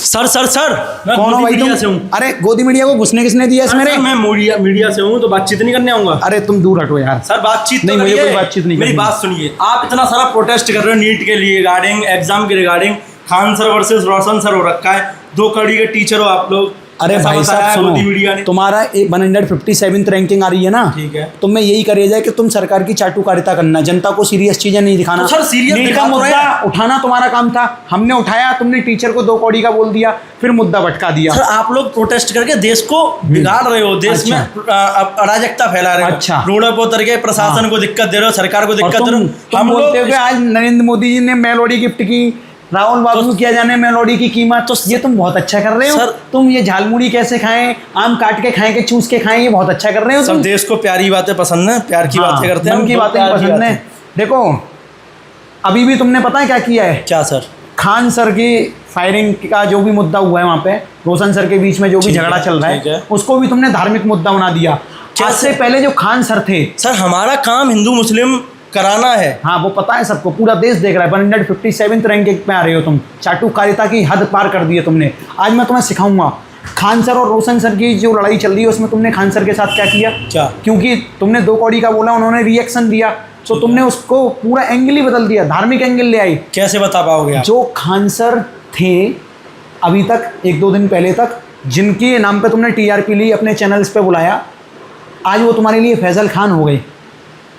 Sir sir sir मैं कौन हो गोदी भाई मीडिया तुम? से हूँ। अरे गोदी मीडिया को घुसने किसने दिया सर, इसमें? सर, मैं मीडिया से हूँ तो बातचीत नहीं करने आऊंगा। अरे तुम दूर हटो यार। सर बातचीत नहीं, तो मुझे करिए। कोई बातचीत नहीं मेरी करनी। बात सुनिए, आप इतना सारा प्रोटेस्ट कर रहे हो नीट के लिए रिगार्डिंग, एग्जाम के रिगार्डिंग, खान सर वर्सेस रोशन सर हो रखा है, 2 कड़ी के टीचर हो आप लोग। अरे ऐसा भाई बताया साहब है सुनो, गोदी मीडिया ने। तुम्हारा 157th रैंकिंग आ रही है ना? ठीक है। तो मैं यही करे जाए कि तुम सरकार की चाटुकारिता करना, जनता को सीरियस चीजें नहीं दिखाना। तो सर सीरियस नीट का दिखा तो रहे मुद्दा हैं। उठाना तुम्हारा काम था, हमने उठाया, तुमने टीचर को 2 कौड़ी का बोल दिया, फिर मुद्दा भटका दिया। सर आप लोग प्रोटेस्ट करके देश को बिगाड़ रहे हो, देश अच्छा। में अराजकता फैला रहे हो। अच्छा। रोडों पर उतर के प्रशासन को दिक्कत दे रहे हो, सरकार को और दिक्कत दे रहे हो। तुम बोलते हो कि आज नरेंद्र मोदी जी ने मेलोडी गिफ्ट की, राहुल बाबू को किया जाने मेलोडी की कीमत, तो ये तुम बहुत अच्छा कर रहे हो। सर, तुम ये झालमुड़ी कैसे खाएं, आम काट के खाएं कि चूस के खाएं, ये बहुत अच्छा कर रहे हो सब तुम। देश को प्यारी बातें पसंद है, प्यार की बातें करते हैं, मन की हम बातें प्यार की पसंद है। बातें। देखो अभी भी तुमने पता है क्या किया है? क्या सर? खान सर की फायरिंग का जो भी मुद्दा हुआ है वहां पे, रोशन सर के बीच में जो भी ठीक झगड़ा है, चल रहा ठीक है, है। उसको भी तुमने धार्मिक मुद्दा बना दिया। क्या आज से सर? पहले जो खान सर थे, सर हमारा काम हिंदू मुस्लिम कराना है। हाँ वो पता है सबको, पूरा देश देख रहा है। 157th रैंकिंग पे आ रहे हो तुम, चाटुकारिता की हद पार कर दी है तुमने। आज मैं तुम्हें सिखाऊंगा। खान सर और रोशन सर की जो लड़ाई चल रही है उसमें तुमने खान सर के साथ क्या किया? क्या? क्योंकि तुमने 2 कौड़ी का बोला, उन्होंने रिएक्शन दिया, तो तुमने उसको पूरा एंगल ही बदल दिया, धार्मिक एंगल ले आई। कैसे बता पाओगे आप? जो खान सर थे अभी तक, 1-2 दिन पहले तक, जिनके नाम पे तुमने टीआरपी ली, अपने चैनल्स पे बुलाया, आज वो तुम्हारे लिए फैजल खान हो गए,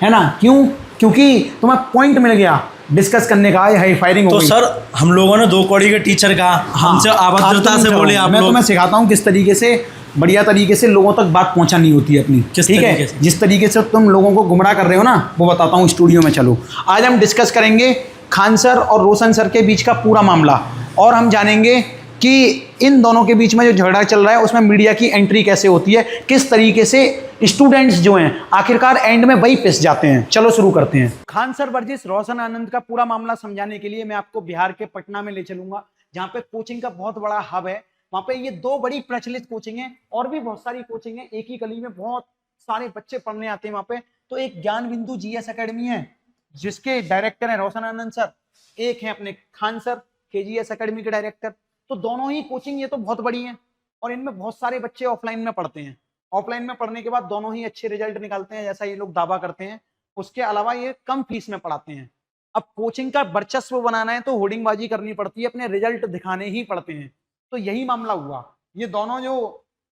है ना? क्यों? क्योंकि तुम्हें पॉइंट मिल गया डिस्कस करने का, हाई फायरिंग हो तो गई। सर हम लोगों ने 2 कौड़ी के टीचर का हमसे अभद्रता से बोले आप मैं लोग। तुम्हें सिखाता हूँ किस तरीके से बढ़िया तरीके से लोगों तक बात पहुंचानी होती है अपनी। किस ठीक तरीके है, से? जिस तरीके से तुम लोगों को गुमराह कर रहे हो ना, वो बताता हूँ। स्टूडियो में चलो, आज हम डिस्कस करेंगे खान सर और रोशन सर के बीच का पूरा मामला, और हम जानेंगे कि इन दोनों के बीच में जो झगड़ा चल रहा है उसमें मीडिया की एंट्री कैसे होती है, किस तरीके से स्टूडेंट्स जो हैं आखिरकार एंड में वही पिस जाते हैं। चलो शुरू करते हैं। खान सर वर्सेस रोशन आनंद का पूरा मामला समझाने के लिए मैं आपको बिहार के पटना में ले चलूंगा, जहां पे कोचिंग का बहुत बड़ा हब है। वहां पे ये 2 बड़ी प्रचलित कोचिंग है, और भी बहुत सारी कोचिंग है, एक ही गली में बहुत सारे बच्चे पढ़ने आते हैं वहां पे। तो एक ज्ञान बिंदु जीएस एकेडमी है, जिसके डायरेक्टर है रोशन आनंद सर, एक है अपने खान सर केजीएस एकेडमी के डायरेक्टर। तो दोनों ही कोचिंग ये तो बहुत बड़ी हैं, और इनमें बहुत सारे बच्चे ऑफलाइन में पढ़ते हैं। ऑफलाइन में पढ़ने के बाद दोनों ही अच्छे रिजल्ट निकालते हैं, जैसा ये लोग दावा करते हैं। उसके अलावा ये कम फीस में पढ़ाते हैं। अब कोचिंग का वर्चस्व बनाना है तो होर्डिंगबाजी करनी पड़ती है, अपने रिजल्ट दिखाने ही पड़ते हैं। तो यही मामला हुआ। ये दोनों जो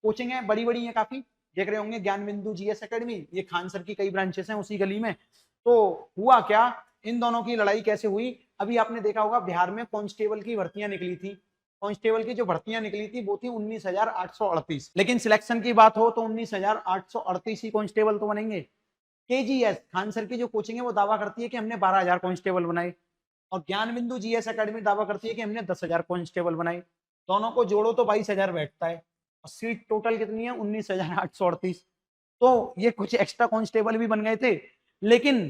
कोचिंग है बड़ी बड़ी है काफी, देख रहे होंगे ज्ञान बिंदु जीएस एकेडमी, ये खान सर की कई ब्रांचेस हैं उसी गली में। तो हुआ क्या, इन दोनों की लड़ाई कैसे हुई? अभी आपने देखा होगा बिहार में कांस्टेबल की भर्तियां निकली थी। कांस्टेबल की जो भर्तियां निकली थी वो थी 19,838, लेकिन सिलेक्शन की बात हो तो 19,838 ही कांस्टेबल तो बनेंगे। केजीएस खान सर की जो कोचिंग है वो दावा करती है कि हमने 12,000 कांस्टेबल बनाए, और ज्ञान बिंदु जीएस एकेडमी दावा करती है कि हमने 10,000 कांस्टेबल बनाए। दोनों को जोड़ो तो 22,000 बैठता है, और सीट टोटल कितनी है? 19,838। तो ये कुछ एक्स्ट्रा कांस्टेबल भी बन गए थे। लेकिन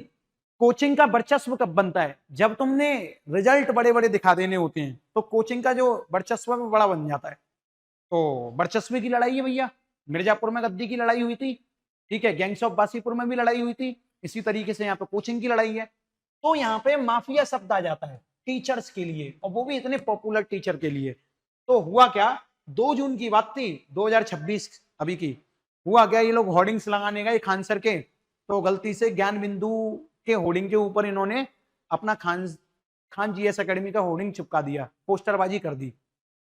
कोचिंग का वर्चस्व कब बनता है? जब तुमने रिजल्ट बड़े बड़े दिखा देने होते हैं, तो कोचिंग का जो वर्चस्व है वो बड़ा बन जाता है। तो वर्चस्व की लड़ाई है भैया। मिर्जापुर में गद्दी की लड़ाई हुई थी, ठीक है, गैंग्स ऑफ बासीपुर में भी लड़ाई हुई थी, इसी तरीके से यहाँ पे कोचिंग की लड़ाई है। तो यहाँ पे माफिया शब्द आ जाता है टीचर्स के लिए, और वो भी इतने पॉपुलर टीचर के लिए। तो हुआ क्या, 2 जून की बात थी 2026 अभी की। हुआ क्या, ये लोग होर्डिंग्स लगाने गए खान सर के, तो गलती से ज्ञान बिंदु के होर्डिंग के ऊपर इन्होंने अपना खान जीएस एकेडमी का होर्डिंग चिपका दिया, पोस्टरबाजी कर दी।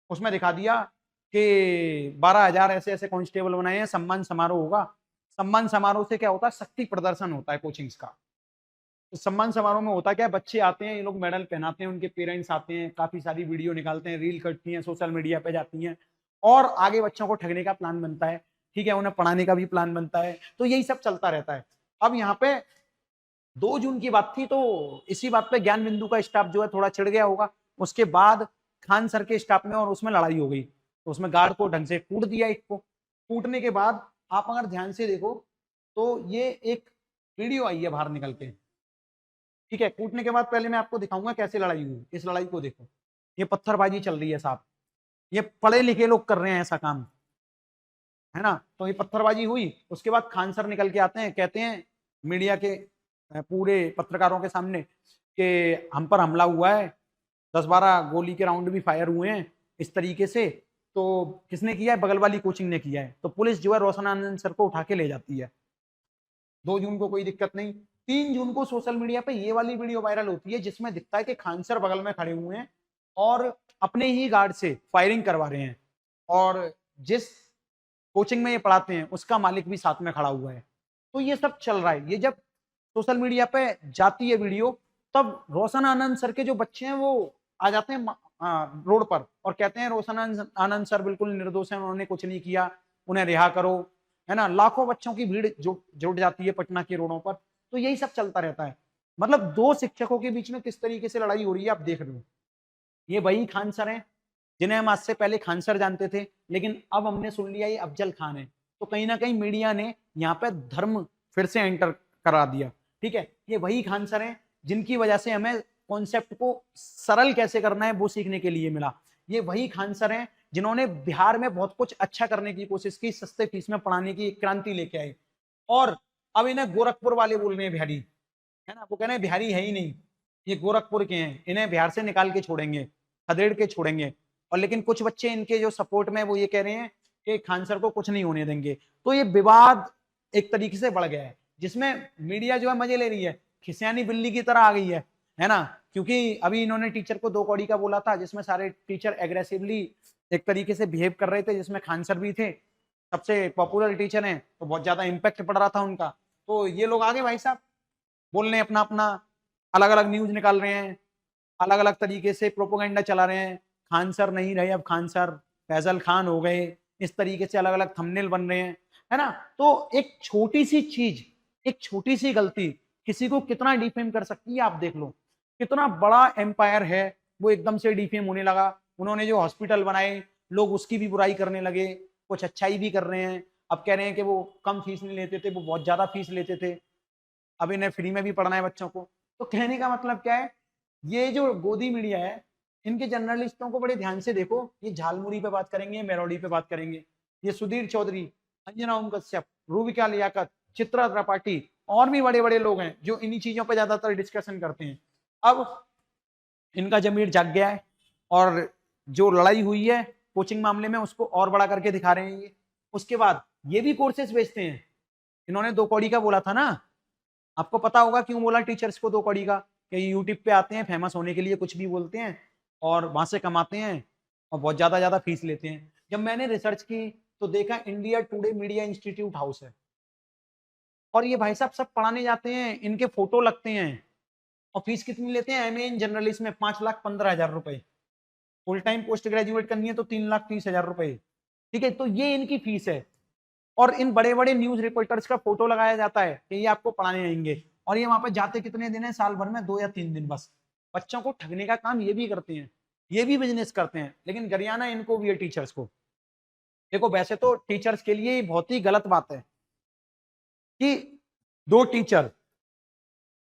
उसमें दिखा दिया कि 12,000 ऐसे ऐसे कांस्टेबल बनाए हैं, सम्मान समारोह होगा। सम्मान समारोह से क्या होता है? शक्ति प्रदर्शन होता है कोचिंग्स का। तो सम्मान समारोह में होता क्या है, बच्चे आते हैं, ये लोग मेडल पहनाते हैं, उनके पेरेंट्स आते हैं, काफी सारी वीडियो निकालते हैं, रील कटती हैं, सोशल मीडिया पे जाती हैं, और आगे बच्चों को ठगने का प्लान बनता है, ठीक है, उन्हें पढ़ाने का भी प्लान बनता है। तो यही सब चलता रहता है। अब यहाँ पे 2 जून की बात थी, तो इसी बात पे ज्ञान बिंदु का स्टाफ जो है थोड़ा चिढ़ गया होगा। उसके बाद खान सर के स्टाफ में और उसमें लड़ाई हो गई, तो उसमें गार्ड को ढंग से कूट दिया एक को। कूटने के बाद आप अगर ध्यान से देखो तो ये एक वीडियो आई है बाहर निकल के, ठीक है। कूटने के बाद पहले मैं आपको दिखाऊंगा कैसे लड़ाई हुई। इस लड़ाई को देखो, ये पत्थरबाजी चल रही है साहब, ये पढ़े लिखे लोग कर रहे हैं ऐसा काम, है ना। तो ये पत्थरबाजी हुई। उसके बाद खान सर निकल के आते हैं, कहते हैं मीडिया के पूरे पत्रकारों के सामने कि हम पर हमला हुआ है, 10-12 गोली के राउंड भी फायर हुए हैं, इस तरीके से। तो किसने किया है? बगल वाली कोचिंग ने किया है। तो पुलिस जो है रोशन आनंद सर को उठा के ले जाती है। 2 जून को कोई दिक्कत नहीं। 3 जून को सोशल मीडिया पे ये वाली वीडियो वायरल होती है जिसमें दिखता है कि खान सर बगल में खड़े हुए हैं और अपने ही गार्ड से फायरिंग करवा रहे हैं, और जिस कोचिंग में ये पढ़ाते हैं उसका मालिक भी साथ में खड़ा हुआ है। तो ये सब चल रहा है। ये जब सोशल मीडिया पे जाती है वीडियो, तब रोशन आनंद सर के जो बच्चे हैं वो आ जाते हैं रोड पर और कहते हैं रोशन आनंद सर बिल्कुल निर्दोष हैं, उन्होंने कुछ नहीं किया, उन्हें रिहा करो, है ना। लाखों बच्चों की भीड़ जुट जाती है पटना के रोडों पर। तो यही सब चलता रहता है। मतलब 2 शिक्षकों के बीच में किस तरीके से लड़ाई हो रही है आप देख रहे हो। ये वही खान सर हैं जिन्हें हम आज से पहले खान सर जानते थे, लेकिन अब हमने सुन लिया ये अफजल खान है। तो कहीं ना कहीं मीडिया ने यहाँ पे धर्म फिर से एंटर करा दिया। ठीक है, ये वही खान सर हैं जिनकी वजह से हमें कॉन्सेप्ट को सरल कैसे करना है वो सीखने के लिए मिला। ये वही खान सर हैं जिन्होंने बिहार में बहुत कुछ अच्छा करने की कोशिश की, सस्ते फीस में पढ़ाने की क्रांति लेके आए। और अब इन्हें गोरखपुर वाले बोल रहे हैं बिहारी, है ना। वो कह रहे हैं बिहारी है ही नहीं, ये गोरखपुर के हैं, इन्हें बिहार से निकाल के छोड़ेंगे, खदेड़ के छोड़ेंगे। और लेकिन कुछ बच्चे इनके जो सपोर्ट में वो ये कह रहे हैं कि खान सर को कुछ नहीं होने देंगे। तो ये विवाद एक तरीके से बढ़ गया है जिसमें मीडिया जो है मजे ले रही है, खिसियानी बिल्ली की तरह आ गई है ना। क्योंकि अभी इन्होंने टीचर को 2 कौड़ी का बोला था जिसमें सारे टीचर एग्रेसिवली एक तरीके से बिहेव कर रहे थे, जिसमें खान सर भी थे, सबसे पॉपुलर टीचर हैं, तो बहुत ज्यादा इंपैक्ट पड़ रहा था उनका। तो ये लोग आगे भाई साहब बोलने अपना अपना अलग अलग न्यूज निकाल रहे हैं, अलग अलग तरीके से प्रोपोगेंडा चला रहे हैं। खान सर नहीं रहे, अब खान सर फैजल खान हो गए, इस तरीके से अलग अलग थंबनेल बन रहे हैं, है ना। तो एक छोटी सी चीज, एक छोटी सी गलती किसी को कितना डिफेम कर सकती है आप देख लो। कितना बड़ा एम्पायर है वो एकदम से डिफेम होने लगा। उन्होंने जो हॉस्पिटल बनाए लोग उसकी भी बुराई करने लगे, कुछ अच्छाई भी कर रहे हैं। अब कह रहे हैं कि वो कम फीस नहीं लेते थे, वो बहुत ज्यादा फीस लेते थे, अब इन्हें फ्री में भी पढ़ना है बच्चों को। तो कहने का मतलब क्या है, ये जो गोदी मीडिया है इनके जर्नलिस्टों को बड़े ध्यान से देखो। ये झालमुरी पे बात करेंगे, मेलोडी पे बात करेंगे, ये सुधीर चौधरी, अंजना ओम कश्यप, रूबिका लियाकत, चित्रा त्रिपाठी और भी बड़े बड़े लोग हैं जो इन्हीं चीजों पे ज्यादातर डिस्कशन करते हैं। अब इनका जमीर जाग गया है और जो लड़ाई हुई है कोचिंग मामले में उसको और बड़ा करके दिखा रहे हैं ये। उसके बाद ये भी कोर्सेज बेचते हैं। इन्होंने 2 कौड़ी का बोला था ना, आपको पता होगा क्यों बोला टीचर्स को 2 कौड़ी का, कि यूट्यूब पे आते हैं फेमस होने के लिए, कुछ भी बोलते हैं और वहां से कमाते हैं और बहुत ज्यादा फीस लेते हैं। जब मैंने रिसर्च की तो देखा India today media institute house है और ये भाई साहब सब पढ़ाने जाते हैं, इनके फोटो लगते हैं। और फीस कितनी लेते हैं? एमए इन जर्नलिस्ट में 5,15,000 रुपए, फुल टाइम पोस्ट ग्रेजुएट करनी है तो 3,30,000 रुपए। ठीक है, तो ये इनकी फीस है। और इन बड़े बड़े न्यूज रिपोर्टर्स का फोटो लगाया जाता है कि ये आपको पढ़ाने आएंगे, और ये वहां पर जाते कितने दिन है? साल भर में 2 या 3 दिन बस। बच्चों को ठगने का काम ये भी करते हैं, ये भी बिजनेस करते हैं, लेकिन गरियाना इनको भी है टीचर्स को। देखो वैसे तो टीचर्स के लिए बहुत ही गलत बात है कि 2 टीचर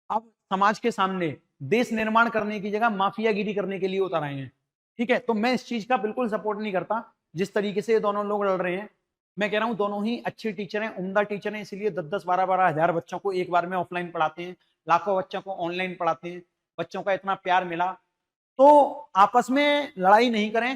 अब समाज के सामने देश निर्माण करने की जगह माफियागिरी करने के लिए उतर आए हैं। ठीक है, तो मैं इस चीज का बिल्कुल सपोर्ट नहीं करता जिस तरीके से ये दोनों लोग लड़ रहे हैं। मैं कह रहा हूं दोनों ही अच्छे टीचर हैं, उम्दा टीचर हैं, इसलिए 10-10, 12-12 हजार बच्चों को एक बार में ऑफलाइन पढ़ाते हैं, लाखों बच्चों को ऑनलाइन पढ़ाते हैं। बच्चों का इतना प्यार मिला तो आपस में लड़ाई नहीं करें,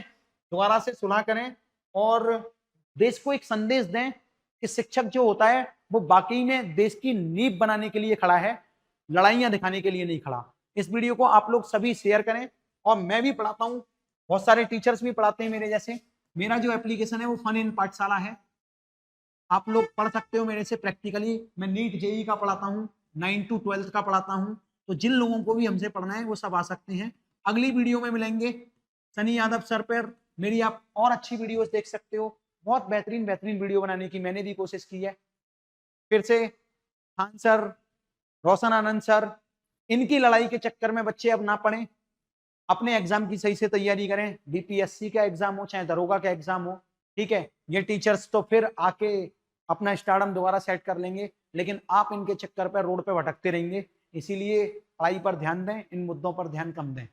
दोबारा से सुलह करें और देश को एक संदेश दें कि शिक्षक जो होता है वो बाकी में देश की नींव बनाने के लिए खड़ा है, लड़ाइयां दिखाने के लिए नहीं खड़ा। इस वीडियो को आप लोग सभी शेयर करें। और मैं भी पढ़ाता हूं, बहुत सारे टीचर्स भी पढ़ाते हैं मेरे जैसे। मेरा जो एप्लीकेशन है वो फन इन पाठशाला है, आप लोग पढ़ सकते हो मेरे से प्रैक्टिकली। मैं नीट जेई का पढ़ाता हूँ, 9 to 12 का पढ़ाता हूँ। तो जिन लोगों को भी हमसे पढ़ना है वो सब आ सकते हैं। अगली वीडियो में मिलेंगे सनी यादव सर पर। मेरी आप और अच्छी वीडियोस देख सकते हो, बहुत बेहतरीन बेहतरीन वीडियो बनाने की मैंने भी कोशिश की है। फिर से खान सर, रोशन आनंद सर, इनकी लड़ाई के चक्कर में बच्चे अब ना पढ़ें, अपने एग्जाम की सही से तैयारी करें। बीपीएससी का एग्जाम हो चाहे दरोगा का एग्जाम हो, ठीक है। ये टीचर्स तो फिर आके अपना स्टारडम दोबारा सेट कर लेंगे, लेकिन आप इनके चक्कर पर रोड पे भटकते रहेंगे। इसीलिए पढ़ाई पर ध्यान दें, इन मुद्दों पर ध्यान कम दें।